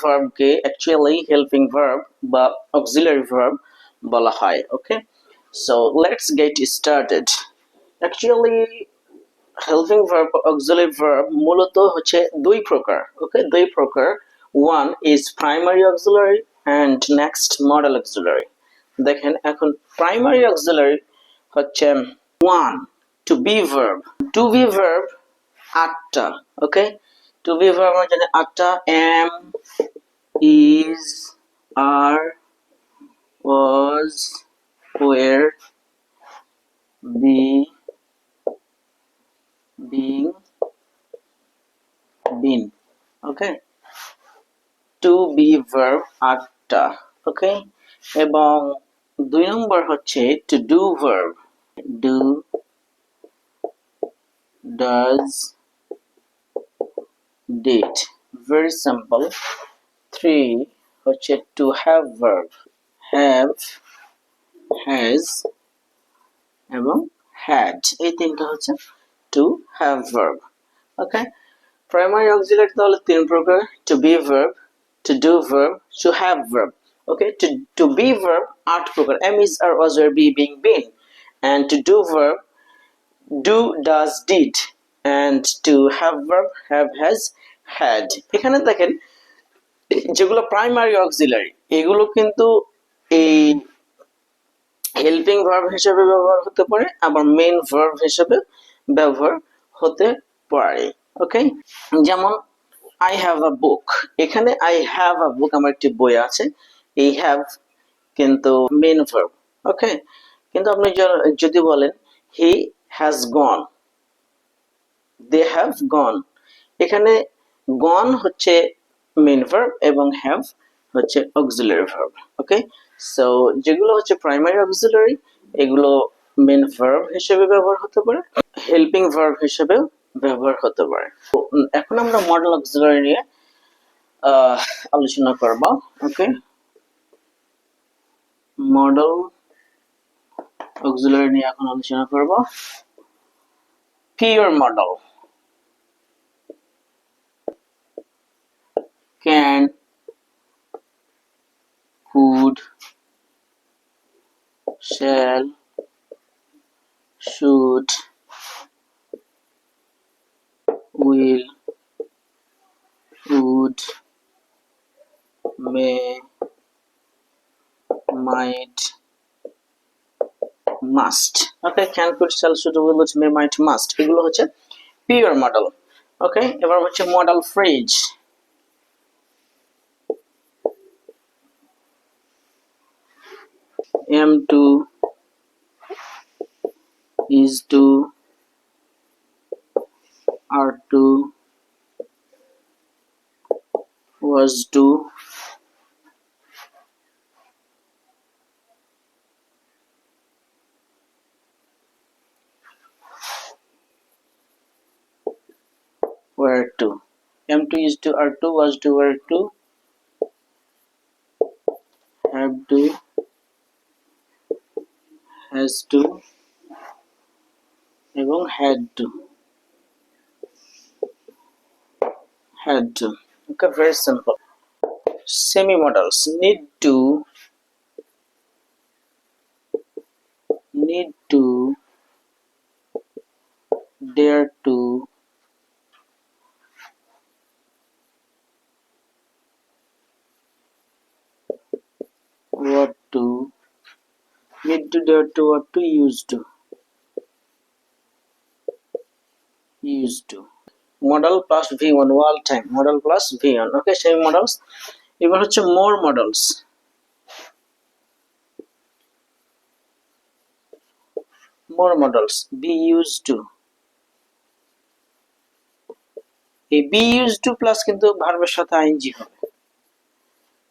ভার্বকে actually helping verb বা auxiliary verb বলা হয়। Okay, so let's get started. Actually helping verb auxiliary verb মূলত হচ্ছে দুই প্রকার। ওকে, দুই প্রকার। One is primary auxiliary and next modal auxiliary. দেখেন এখন প্রাইমারি অক্সিলারি হচ্ছে one to be verb. To be verb আটটা। ওকে, টু বি ভার্ব আমরা জানি আটটা। Am, is, are, was, were, be, being, been. Okay, to be verb আটটা। ওকে, এবং দুই নম্বর হচ্ছে to do verb। do, does, did। very simple। Three হচ্ছে to have verb। have, has এবং had। এই তিনটা হচ্ছে to have verb। Okay, primary auxiliary তাহলে তিন প্রকার: to be verb, to do verb, to have verb। Okay, to be verb আট প্রকার: am, is, are, was, were, be, being, been। and to do verb do, does, did। and to have verb have, has, had। এখানে দেখেন যেগুলো primary auxiliary এগুলো কিন্তু এই helping verb হিসেবে ব্যবহার হতে পারে, আবার মেইন ভার্ব হিসেবে ব্যবহার হতে পারে। ওকে, যেমন আই হ্যাভ আ বুক। এখানে আই হ্যাভ আ বুক, আমার একটি বই আছে। এই হ্যাভ কিন্তু মেইন ভার্ব। ওকে, কিন্তু আপনি যদি বলেন he has gone, they have gone, এখানে গন হচ্ছে মেইন ভার্ব এবং হ্যাভ হচ্ছে অক্সিলারি ভার্ব। ওকে, সো যেগুলো হচ্ছে প্রাইমারি অক্সিলারি এগুলো মেইন ভার্ব হিসেবে ব্যবহার হতে পারে, হেল্পিং ভার্ব হিসেবে ব্যবহার হতে পারে। এখন আমরা মডেল অক্সিলারি নিয়ে আলোচনা করব। ওকে, মডেল অক্সিলারি নিয়ে এখন আলোচনা করব। Pure model: can, could, shall, should, will, would, may, might, must। Okay, can, could, shall, should, will, would, may, might, must এগুলো হচ্ছে পিওর মডেল। ওকে, এবার হচ্ছে model phrase. am to, is to, are to, was to, were to। am to, is to, are to, was to, were to, have to, has to এবং had to। Okay, very simple। semi models: need to, dare to, what to, need to, dare to, what to, used to। model plus v1 all time, model plus v1। okay, semi models। এবার হচ্ছে more models। be used to। এই be used to plus কিন্তু ভার্বের সাথে ING হবে,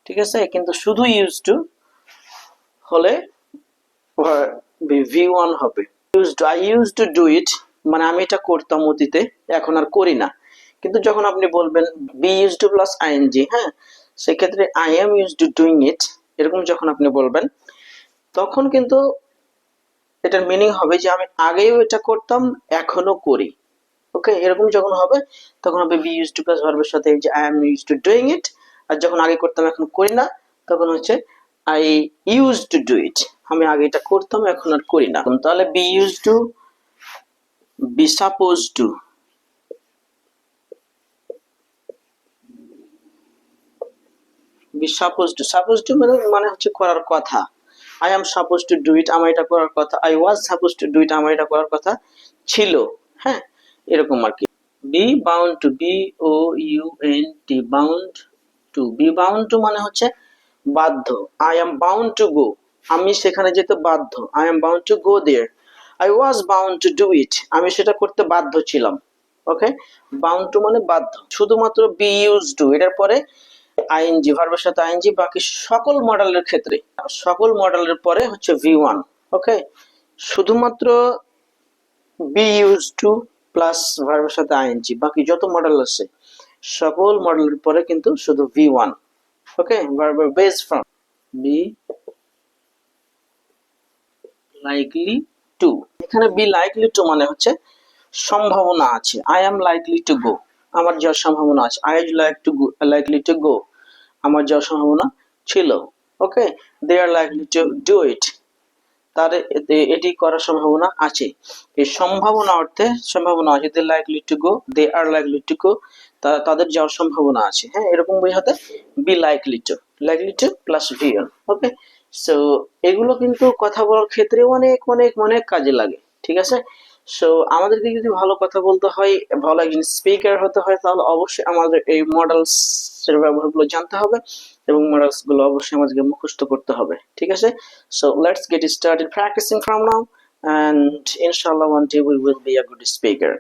ঠিক আছে, কিন্তু শুধু used to হলে v1 হবে। I used to do it মানে আমি এটা করতাম অতীতে, এখন আর করি না। কিন্তু যখন আপনি বলবেন be used to plus ING, হ্যাঁ, সেক্ষেত্রে I am used to doing it এরকম যখন আপনি বলবেন তখন কিন্তু এটার মিনিং হবে যে আমি আগেও এটা করতাম এখনো করি। ওকে, এরকম যখন হবে তখন হবে be used to প্লাস ভার্বের সাথে যে I am used to doing it আর যখন আগে করতাম এখন করি না, তখন হচ্ছে I use to do it. আমি আগে এটা করতাম, এখন আর করি না। তাহলে be use to, be suppose to, be suppose to, suppose to মানে হচ্ছে করার কথা। I am suppose to do it, আমার এটা করার কথা। I was suppose to do it, আমার এটা করার কথা ছিল। হ্যাঁ, এরকম আর কি। Be bound to, B O U N T, bound to, be bound two মানে হচ্ছে বাধ্য। I am bound to go, আমি সেখানে যেতে বাধ্য। I am bound to go there. I was bound to do it, আমি সেটা করতে বাধ্য ছিলাম। ওকে, বাউন্ড টু মানে বাধ্য। শুধুমাত্র বি ইউজ টু, এটার পরে আইএনজি, ভার্বের সাথে আইএনজি। বাকি সকল মডেলের ক্ষেত্রে, সকল মডেলের পরে হচ্ছে ভি ওয়ান। ওকে, শুধুমাত্র বি ইউজ টু প্লাস ভার্বের সাথে আইএনজি, বাকি যত মডেল আছে সকল মডেলের পরে কিন্তু শুধু ভি ওয়ান। ওকে, ভার্বের base form be likely to. এখানে বি লাইকলি টু মানে হচ্ছে সম্ভাবনা আছে। I am likely to go, আমার যাওয়ার সম্ভাবনা আছে। আই লাইকলি টু গো, আমার যাওয়ার সম্ভাবনা ছিল। Okay, they are likely to do it, তার এটি করার সম্ভাবনা আছে। এই সম্ভাবনা অর্থে সম্ভাবনা আছে। They likely to go, they are likely to go, তাদের যাওয়ার সম্ভাবনা আছে। হ্যাঁ, এরকম বোঝাতে be likely to plus V one. Okay, so এগুলো কিন্তু কথা বলার ক্ষেত্রে অনেক অনেক অনেক কাজে লাগে। ঠিক আছে, সো আমাদেরকে যদি ভালো কথা বলতে হয়, ভালো একজন স্পিকার হতে হয়, তাহলে অবশ্যই আমাদের এই মডেলস এর ব্যবহারগুলো জানতে হবে এবং মডেলস গুলো অবশ্যই আমাদেরকে মুখস্থ করতে হবে। ঠিক আছে, so let's get started practicing from now, and inshallah one day we will be a good speaker.